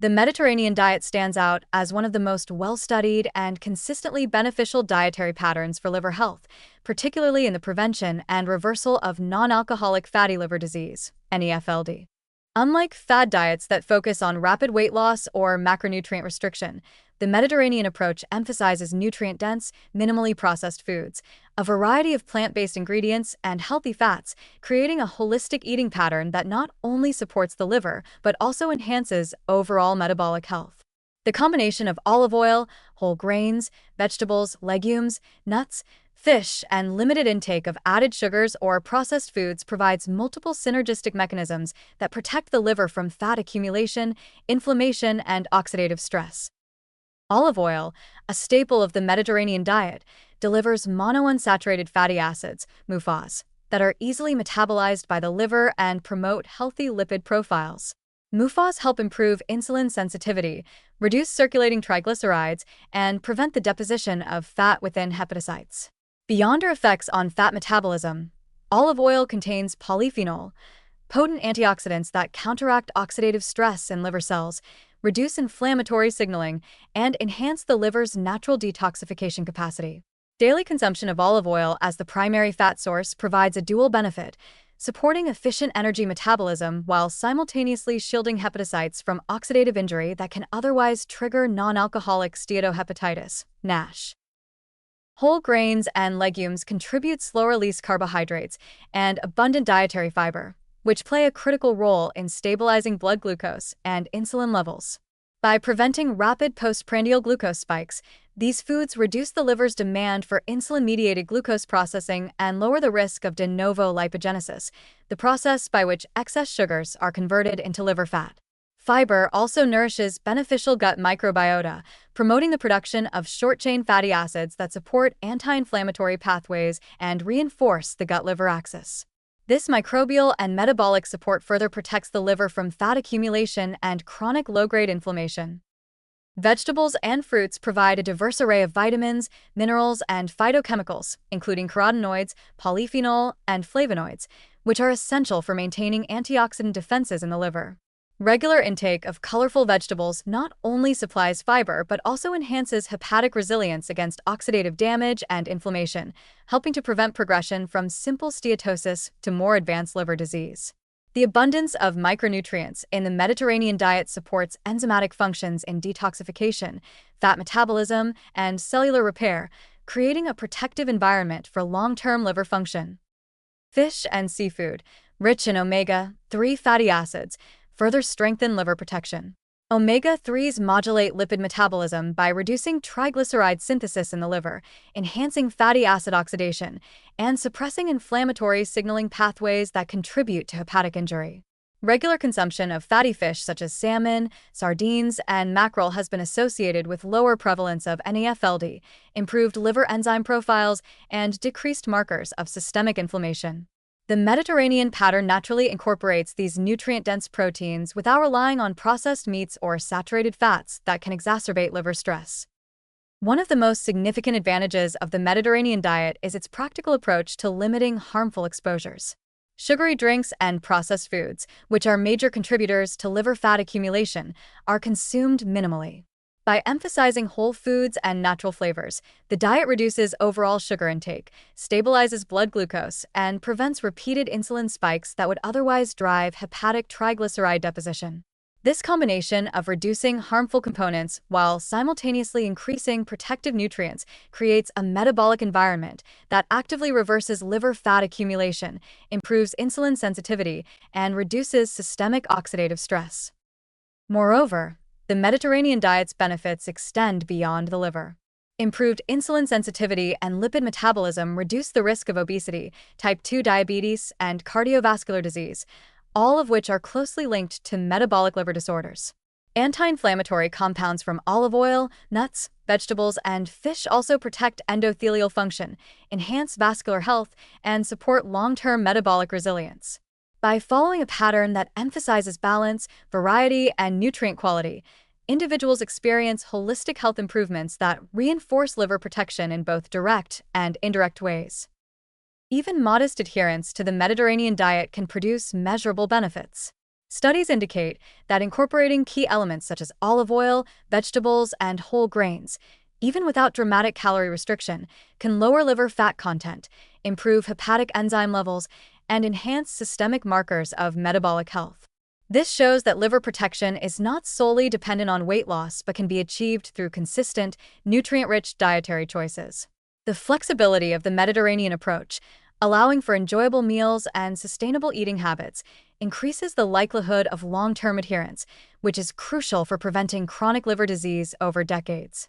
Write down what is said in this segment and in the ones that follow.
The Mediterranean diet stands out as one of the most well-studied and consistently beneficial dietary patterns for liver health, particularly in the prevention and reversal of non-alcoholic fatty liver disease, NEFLD. Unlike fad diets that focus on rapid weight loss or macronutrient restriction, the Mediterranean approach emphasizes nutrient-dense, minimally processed foods, a variety of plant-based ingredients, and healthy fats, creating a holistic eating pattern that not only supports the liver but also enhances overall metabolic health. The combination of olive oil, whole grains, vegetables, legumes, nuts, fish, and limited intake of added sugars or processed foods provides multiple synergistic mechanisms that protect the liver from fat accumulation, inflammation, and oxidative stress. Olive oil, a staple of the Mediterranean diet, delivers monounsaturated fatty acids, MUFAs, that are easily metabolized by the liver and promote healthy lipid profiles. MUFAs help improve insulin sensitivity, reduce circulating triglycerides, and prevent the deposition of fat within hepatocytes. Beyond their effects on fat metabolism, olive oil contains polyphenol, potent antioxidants that counteract oxidative stress in liver cells, reduce inflammatory signaling, and enhance the liver's natural detoxification capacity. Daily consumption of olive oil as the primary fat source provides a dual benefit, supporting efficient energy metabolism while simultaneously shielding hepatocytes from oxidative injury that can otherwise trigger non-alcoholic steatohepatitis, NASH. Whole grains and legumes contribute slow-release carbohydrates and abundant dietary fiber, which play a critical role in stabilizing blood glucose and insulin levels. By preventing rapid postprandial glucose spikes, these foods reduce the liver's demand for insulin-mediated glucose processing and lower the risk of de novo lipogenesis, the process by which excess sugars are converted into liver fat. Fiber also nourishes beneficial gut microbiota, promoting the production of short-chain fatty acids that support anti-inflammatory pathways and reinforce the gut-liver axis. This microbial and metabolic support further protects the liver from fat accumulation and chronic low-grade inflammation. Vegetables and fruits provide a diverse array of vitamins, minerals, and phytochemicals, including carotenoids, polyphenol, and flavonoids, which are essential for maintaining antioxidant defenses in the liver. Regular intake of colorful vegetables not only supplies fiber but also enhances hepatic resilience against oxidative damage and inflammation, helping to prevent progression from simple steatosis to more advanced liver disease. The abundance of micronutrients in the Mediterranean diet supports enzymatic functions in detoxification, fat metabolism, and cellular repair, creating a protective environment for long-term liver function. Fish and seafood, rich in omega-3 fatty acids, further strengthen liver protection. Omega-3s modulate lipid metabolism by reducing triglyceride synthesis in the liver, enhancing fatty acid oxidation, and suppressing inflammatory signaling pathways that contribute to hepatic injury. Regular consumption of fatty fish such as salmon, sardines, and mackerel has been associated with lower prevalence of NEFLD, improved liver enzyme profiles, and decreased markers of systemic inflammation. The Mediterranean pattern naturally incorporates these nutrient-dense proteins without relying on processed meats or saturated fats that can exacerbate liver stress. One of the most significant advantages of the Mediterranean diet is its practical approach to limiting harmful exposures. Sugary drinks and processed foods, which are major contributors to liver fat accumulation, are consumed minimally. By emphasizing whole foods and natural flavors, the diet reduces overall sugar intake, stabilizes blood glucose, and prevents repeated insulin spikes that would otherwise drive hepatic triglyceride deposition. This combination of reducing harmful components while simultaneously increasing protective nutrients creates a metabolic environment that actively reverses liver fat accumulation, improves insulin sensitivity, and reduces systemic oxidative stress. Moreover, the Mediterranean diet's benefits extend beyond the liver. Improved insulin sensitivity and lipid metabolism reduce the risk of obesity, type 2 diabetes, and cardiovascular disease, all of which are closely linked to metabolic liver disorders. Anti-inflammatory compounds from olive oil, nuts, vegetables, and fish also protect endothelial function, enhance vascular health, and support long-term metabolic resilience. By following a pattern that emphasizes balance, variety, and nutrient quality, individuals experience holistic health improvements that reinforce liver protection in both direct and indirect ways. Even modest adherence to the Mediterranean diet can produce measurable benefits. Studies indicate that incorporating key elements such as olive oil, vegetables, and whole grains, even without dramatic calorie restriction, can lower liver fat content, improve hepatic enzyme levels, and enhance systemic markers of metabolic health. This shows that liver protection is not solely dependent on weight loss but can be achieved through consistent, nutrient-rich dietary choices. The flexibility of the Mediterranean approach, allowing for enjoyable meals and sustainable eating habits, increases the likelihood of long-term adherence, which is crucial for preventing chronic liver disease over decades.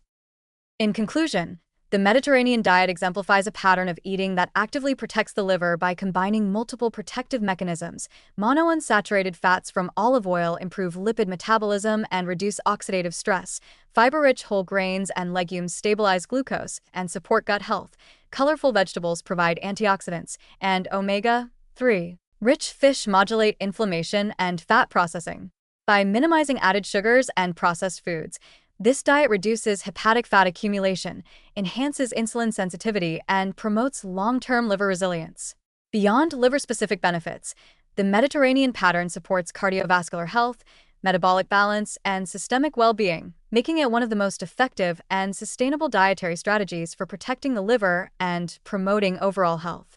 In conclusion, the Mediterranean diet exemplifies a pattern of eating that actively protects the liver by combining multiple protective mechanisms. Monounsaturated fats from olive oil improve lipid metabolism and reduce oxidative stress. Fiber-rich whole grains and legumes stabilize glucose and support gut health. Colorful vegetables provide antioxidants, and omega-3 rich fish modulate inflammation and fat processing. By minimizing added sugars and processed foods, this diet reduces hepatic fat accumulation, enhances insulin sensitivity, and promotes long-term liver resilience. Beyond liver-specific benefits, the Mediterranean pattern supports cardiovascular health, metabolic balance, and systemic well-being, making it one of the most effective and sustainable dietary strategies for protecting the liver and promoting overall health.